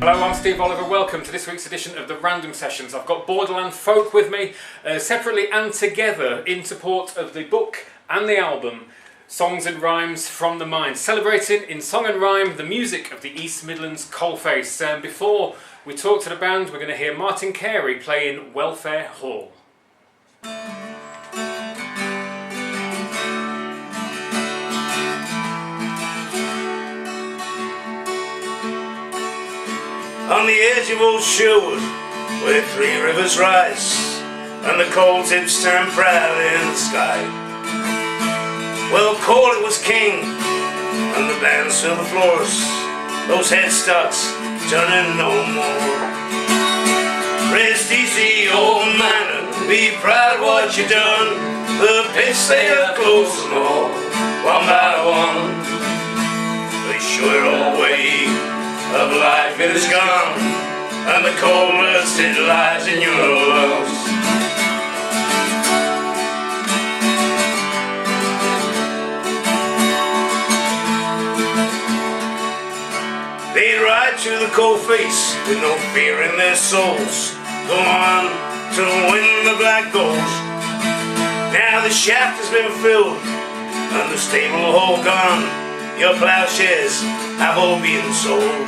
Hello, I'm Steve Oliver. Welcome to this week's edition of the Random Sessions. I've got Borderland folk with me, separately and together in support of the book and the album Songs and Rhymes from the Mind, celebrating in song and rhyme the music of the East Midlands coalface. Before we talk to the band, we're going to hear Martin Carey playing Welfare Hall. On the edge of old Sherwood, where three rivers rise, and the coal tips turn proud in the sky. Well, coal it was king, and the bands fill the floors, those headstocks turning no more. Rest easy, old man, be proud of what you done. The pits they have closed them all, one by one. The sure old way of life it is gone, and the cold rust it lies in your lungs. They ride through the cold face with no fear in their souls, go on to win the black gold. Now the shaft has been filled and the stable hole gone, your plowshares have all been sold.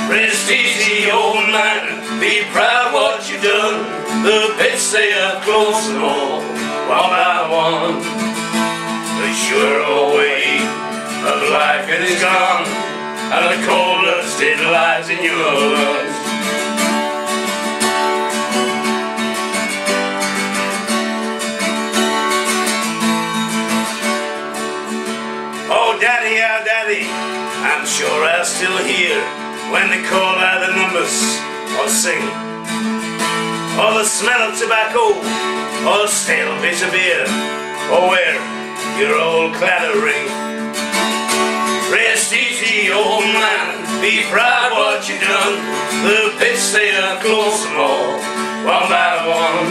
Rest easy, old man, be proud of what you've done. The pits they have closed them all, one by one. The sure old way of life it is gone, and the cold dust it lies in your lungs. Oh daddy, I'm sure I'll still hear when they call out the numbers or sing, or the smell of tobacco, or the stale bit of beer, or wear your old clattering. Rest easy, old man, be proud of what you've done. The pits they have closed them all, one by one.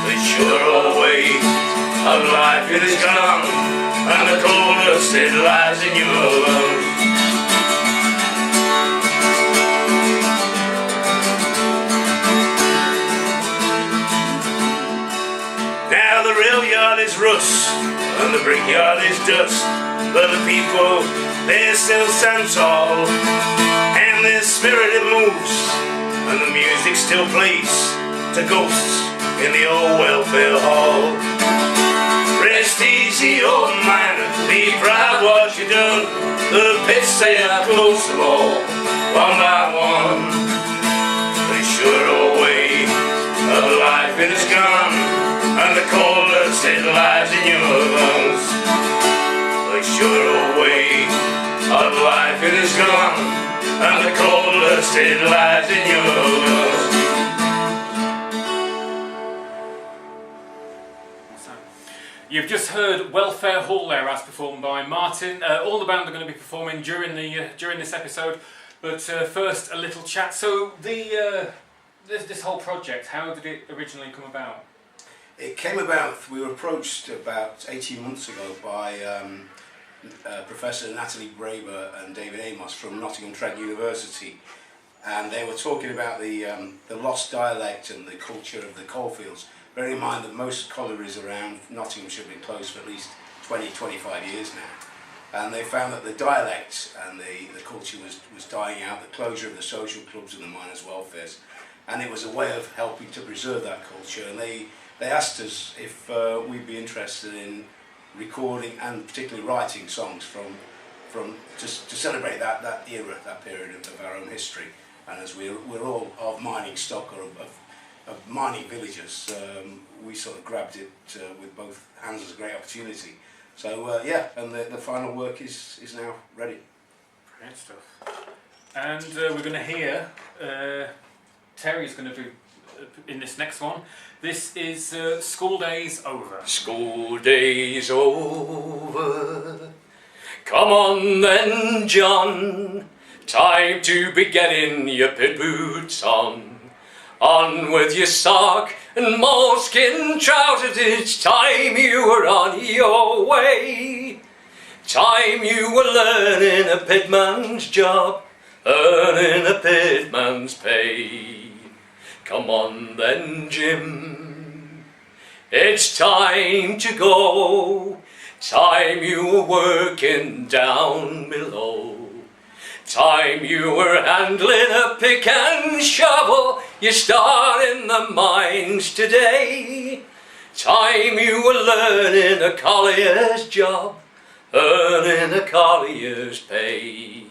The sure old way of life it is gone, and the cold dust it lies in your lungs. Now the rail yard is rust, and the brickyard is dust, but the people, they still stand tall, and their spirit it moves, and the music still plays to ghosts in the old welfare hall. Rest easy, old man, be proud of what you done. The pits they have closed them all, one by one. The sure old way of life it is gone, and the cold dust it lies in your lungs. The sure old way of life it is gone, and the cold dust it lies in your lungs. You've just heard Welfare Hall there as performed by Martin. All the band are going to be performing during this episode, but first a little chat. So this whole project, how did it originally come about? It came about, we were approached about 18 months ago by Professor Natalie Braber and David Amos from Nottingham Trent University, and they were talking about the lost dialect and the culture of the coalfields. Bear in mind that most collieries around Nottinghamshire have been closed for at least 20-25 years now, and they found that the dialect and the culture was dying out, the closure of the social clubs and the miners' welfares, and it was a way of helping to preserve that culture. And they asked us if we'd be interested in recording and particularly writing songs to celebrate that era, that period of our own history. And as we're all of mining stock or of mining villages, we sort of grabbed it with both hands as a great opportunity. So yeah, and the final work is now ready. Great stuff. And we're going to hear Terry's going to be in this next one. This is School Days Over. School days over. Come on then, John. Time to be getting your pit boots on. On with your sock and moleskin trousers. It's time you were on your way. Time you were learning a pitman's job. earning a pitman's pay. Come on then, Jim, it's time to go. Time you were working down below. Time you were handling a pick and shovel. You start in the mines today. Time you were learning a collier's job, earning a collier's pay.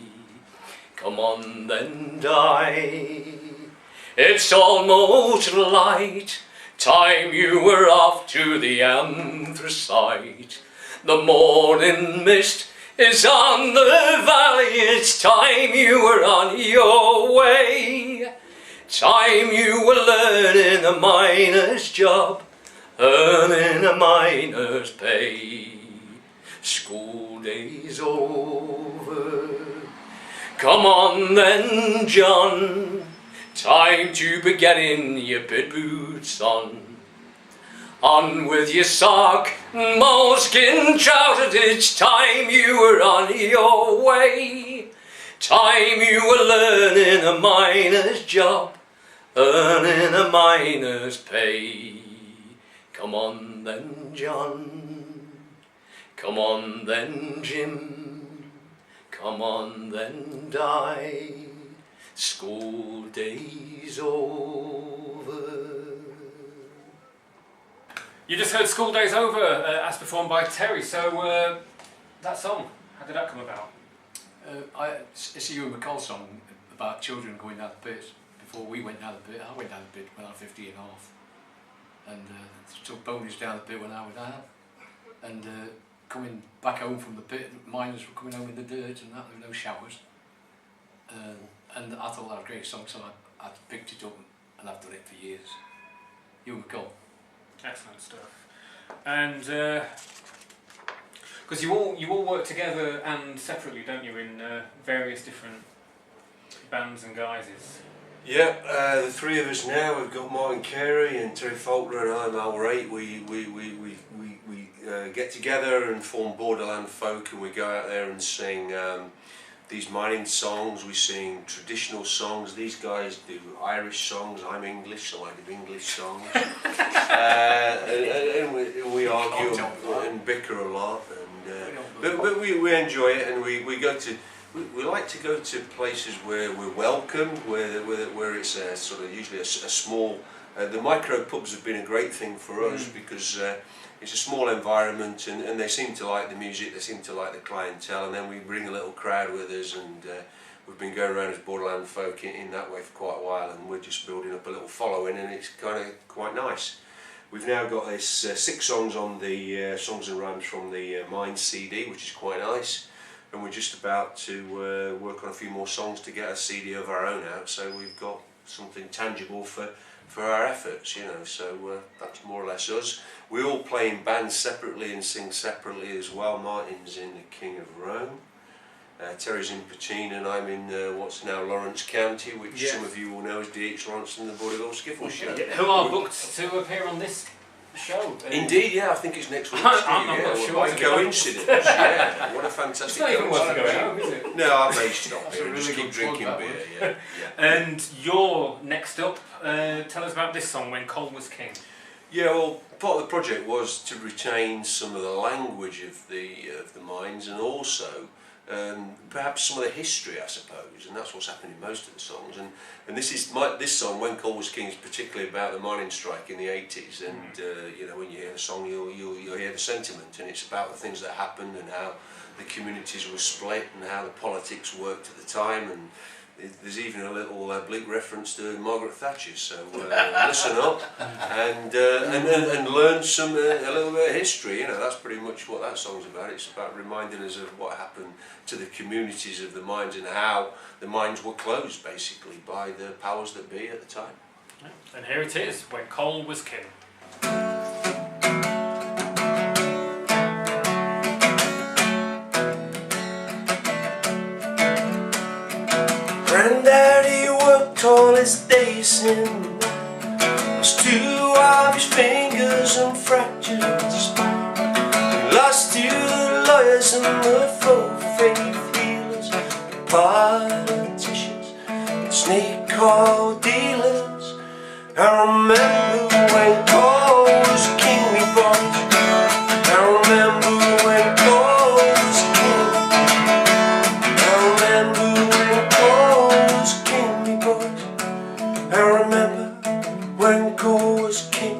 Come on then, die. It's almost light. Time you were off to the anthracite. The morning mist is on the valley. It's time you were on your way. Time you were learning a miner's job, earning a miner's pay. School days over. Come on then, John. Time to be getting your pit boots on. On with your sock, moleskin trousers. It's time you were on your way. Time you were learning a miner's job, earning a miner's pay. Come on then, John. Come on then, Jim. Come on then, die. School days over. You just heard School Days Over as performed by Terry, so that song, how did that come about? It's a Ewan McCall song about children going down the pit. Before we went down the pit, I went down the pit when I was 50 and a half. And took ponies down the pit when I was down. And coming back home from the pit, miners were coming home in the dirt and that, there were no showers. And I thought that was a great song, so I picked it up and I've done it for years. Ewan McCall. Excellent stuff. And because you all work together and separately, don't you, in various different bands and guises? Yeah, the three of us now. We've got Martin Carey and Terry Faulkner and I'm Al Wright. We get together and form Borderland Folk, and we go out there and sing these mining songs. We sing traditional songs. These guys do Irish songs. I'm English, so I do English songs. and we argue and bicker a lot. And but we enjoy it, and we go to. We like to go to places where we're welcomed, where it's a sort of usually a small. The micro pubs have been a great thing for us because it's a small environment, and they seem to like the music, they seem to like the clientele, and then we bring a little crowd with us, and we've been going around as Borderland Folk in that way for quite a while, and we're just building up a little following, and it's kind of quite nice. We've now got this 6 songs on the Songs and Rhymes from the Mind CD, which is quite nice. And we're just about to work on a few more songs to get a CD of our own out, so we've got something tangible for our efforts, you know, so that's more or less us. We all play in bands separately and sing separately as well. Martin's in the King of Rome, Terry's in Patina, and I'm in what's now Lawrence County, which some of you will know as D.H. Lawrence and the Vaudeville Skiffle Show. Who are booked to appear on this show? Indeed, yeah, I think it's next week. I'm not sure. By coincidence, yeah. What a fantastic It's not even worth going home, is it? No, I may stop here and just keep drinking beer, yeah. And you're next up. Tell us about this song, When Coal Was King. Yeah, well, part of the project was to retain some of the language of the mines, and also perhaps some of the history, I suppose, and that's what's happening in most of the songs. And this song, When Coal Was King, is particularly about the mining strike in the 80s, and you know, when you hear the song, you'll hear the sentiment, and it's about the things that happened and how the communities were split and how the politics worked at the time, and there's even a little oblique reference to Margaret Thatcher. So listen up and learn a little bit of history. You know, that's pretty much what that song's about. It's about reminding us of what happened to the communities of the mines and how the mines were closed, basically, by the powers that be at the time. And here it is, When Coal Was King. Granddaddy worked all his days in the mine. Lost 2 of his fingers and fractured his spine. He lost 2 lawyers and the full faith healers, the politicians. alcohol dealers. I remember when Cole was a king, me boys. I remember when Cole was a king. I remember when Cole was a king, me boys. I remember when Cole was a king.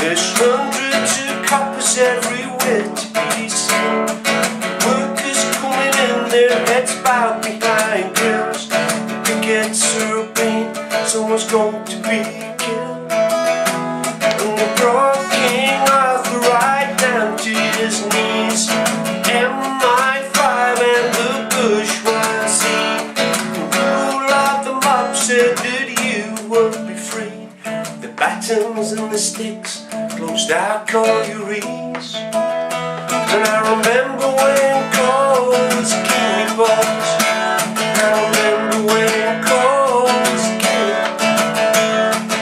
There's hundreds of coppers everywhere to be seen. Workers coming in, their heads bowed behind grills. The pickets are obeying, someone's going to be killed. And they brought King Arthur right down to his knees. MI5 and the bourgeoisie. The rule of the mob said that you would be free. The batons and the sticks closed our collieries. And I remember when Cole was a king, boys. I remember when Cole was a king.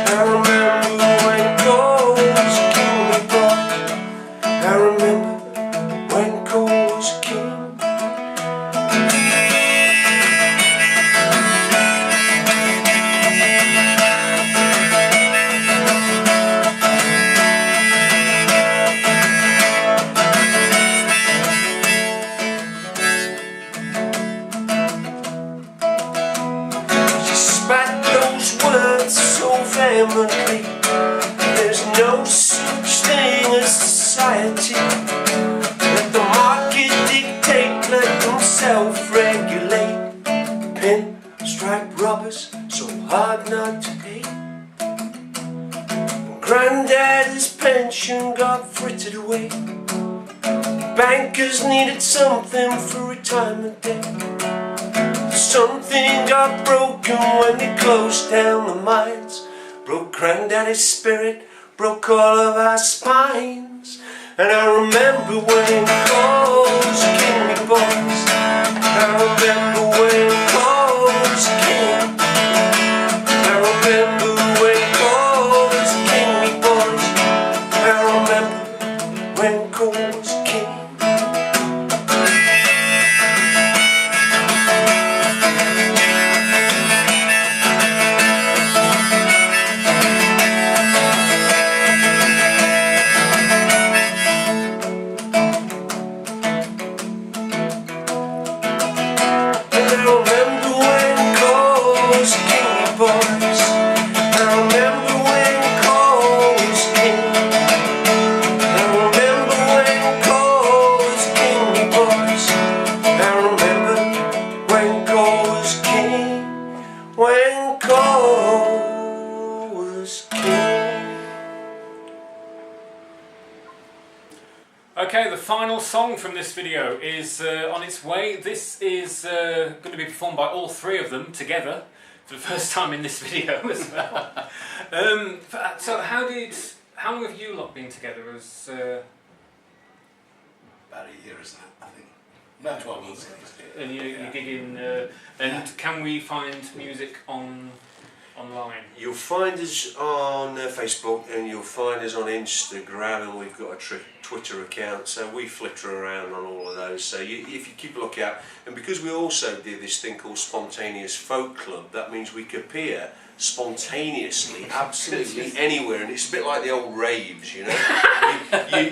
I remember when Cole was a king, boys. I remember when Cole was a king. Vehemently, there's no such thing as society. Let the market dictate, let them self-regulate. Pinstripe robbers, so hard not to pay. Granddad's pension got frittered away. Bankers needed something for retirement day. Something got broken when they closed down the mines. Broke Granddaddy's spirit, broke all of our spines. And I remember when Cole was a king, me boys. I remember when Cole was a king. I remember when Cole was a king, me boys. I remember when Cole was a king. Okay, the final song from this video is on its way. This is going to be performed by all three of them together for the first time in this video as well. So how long have you lot been together as... About a year, isn't it, I think? About 12 months. And you're gigging, and can we find music online? You'll find us on Facebook and you'll find us on Instagram, and we've got a Twitter account, so we flitter around on all of those. So if you keep a look out, and because we also do this thing called Spontaneous Folk Club, that means we could appear spontaneously, absolutely anywhere, and it's a bit like the old raves, you know.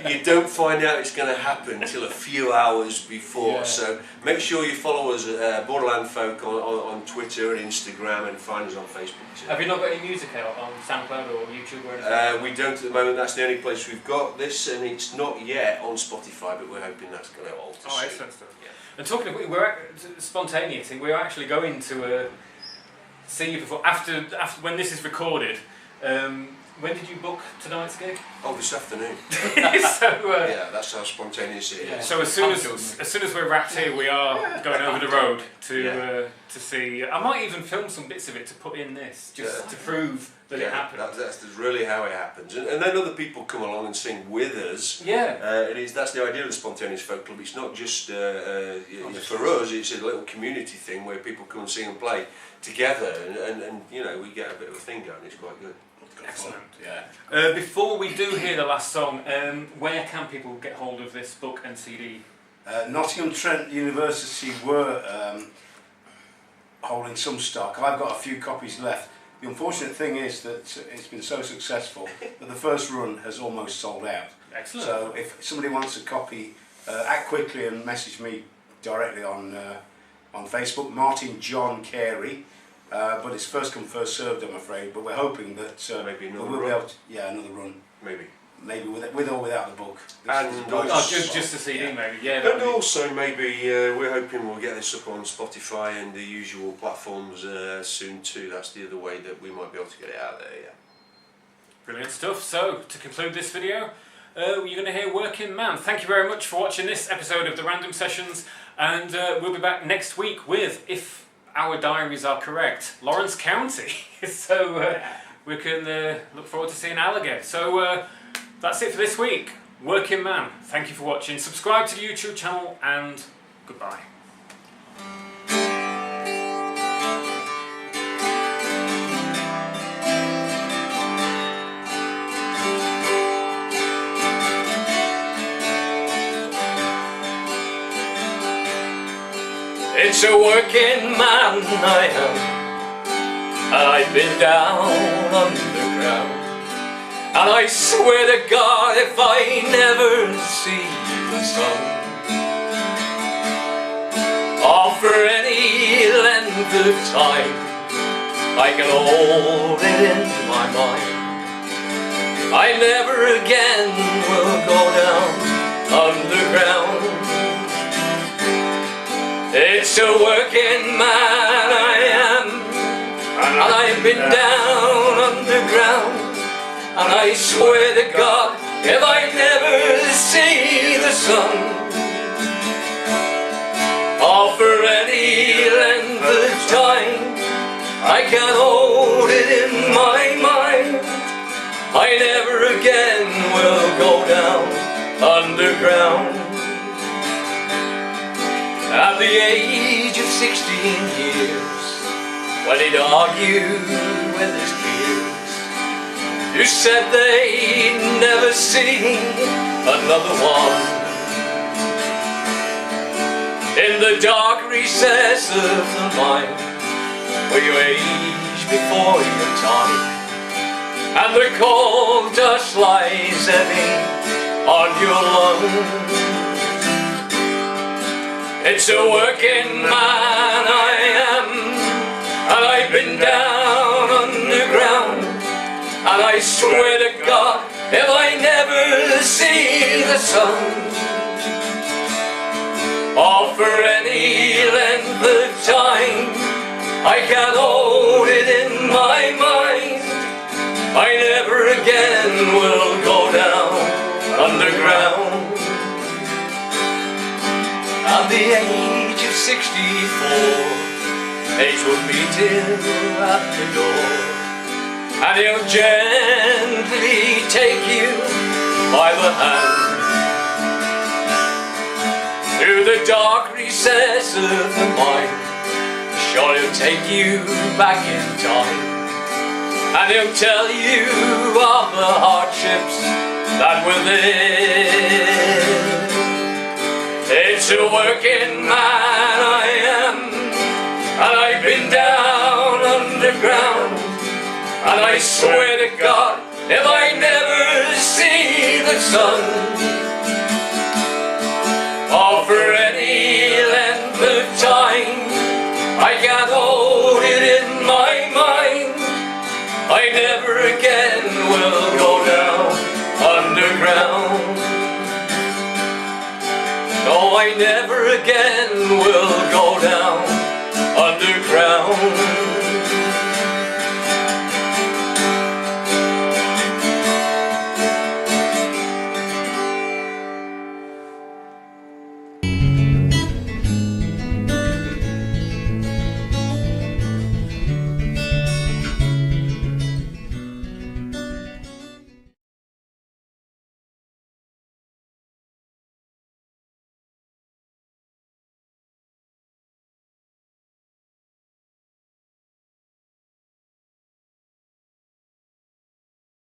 you don't find out it's going to happen until a few hours before. Yeah. So make sure you follow us at Borderland Folk on Twitter and Instagram, and find us on Facebook too. Have you not got any music out on SoundCloud or YouTube or anything? We don't at the moment. That's the only place we've got this, and it's not yet on Spotify, but we're hoping that's going to alter soon. Oh, excellent stuff. Yeah. And talking of spontaneity, we're actually going to see you before, after when this is recorded. when did you book tonight's gig? Oh, this afternoon. So, That's how spontaneous it is. so as soon as we're wrapped here, we are going over the road to see. I might even film some bits of it to put in this, just to prove that it happened. That's really how it happens, and then other people come along and sing with us. That's the idea of the Spontaneous Folk Club. It's not just for us. It's a little community thing where people come and sing and play together, and you know, we get a bit of a thing going. It's quite good. Excellent. Yeah. Before we do hear the last song, where can people get hold of this book and CD? Nottingham Trent University were holding some stock. I've got a few copies left. The unfortunate thing is that it's been so successful that the first run has almost sold out. Excellent. So if somebody wants a copy, act quickly and message me directly on Facebook, Martin John Carey. But it's first come, first served, I'm afraid. But we're hoping that maybe another we'll run. be able to, another run. Maybe with or without the book. Just the CD, maybe. Yeah. And also maybe we're hoping we'll get this up on Spotify and the usual platforms soon too. That's the other way that we might be able to get it out there. Yeah. Brilliant stuff. So to conclude this video, you're going to hear Working Man. Thank you very much for watching this episode of the Random Sessions, and we'll be back next week with, if our diaries are correct, Lawrence County. So we can look forward to seeing Al again. So that's it for this week. Working Man. Thank you for watching. Subscribe to the YouTube channel, and goodbye. It's a working man I am. I've been down underground, and I swear to God, if I never see the sun, or for any length of time, I can hold it in my mind, I never again will go down underground. It's a working man I am, and I've been down underground, and I swear to God, if I never see the sun, or for any length of time, I can hold it in my mind, I never again will go down underground. At the age of 16 years, when he'd argued with his peers, who said they'd never see another one, in the dark recess of the mind, where you age before your time, and the cold dust lies heavy on your lungs. It's a working man I am, and I've been down underground, and I swear to God, if I never see the sun, or for any length of time, I can hold it in my mind, I never again will go down underground. At the age of 64, age will meet him at the door, and he'll gently take you by the hand through the dark recess of the mind. Sure, he'll take you back in time, and he'll tell you of the hardships that were there. It's a working man I am, and I've been down underground, and I swear to God, if I never see the sun, or for any length of time, I can't hold it in my mind, I never again will go down underground. No, I never again will go down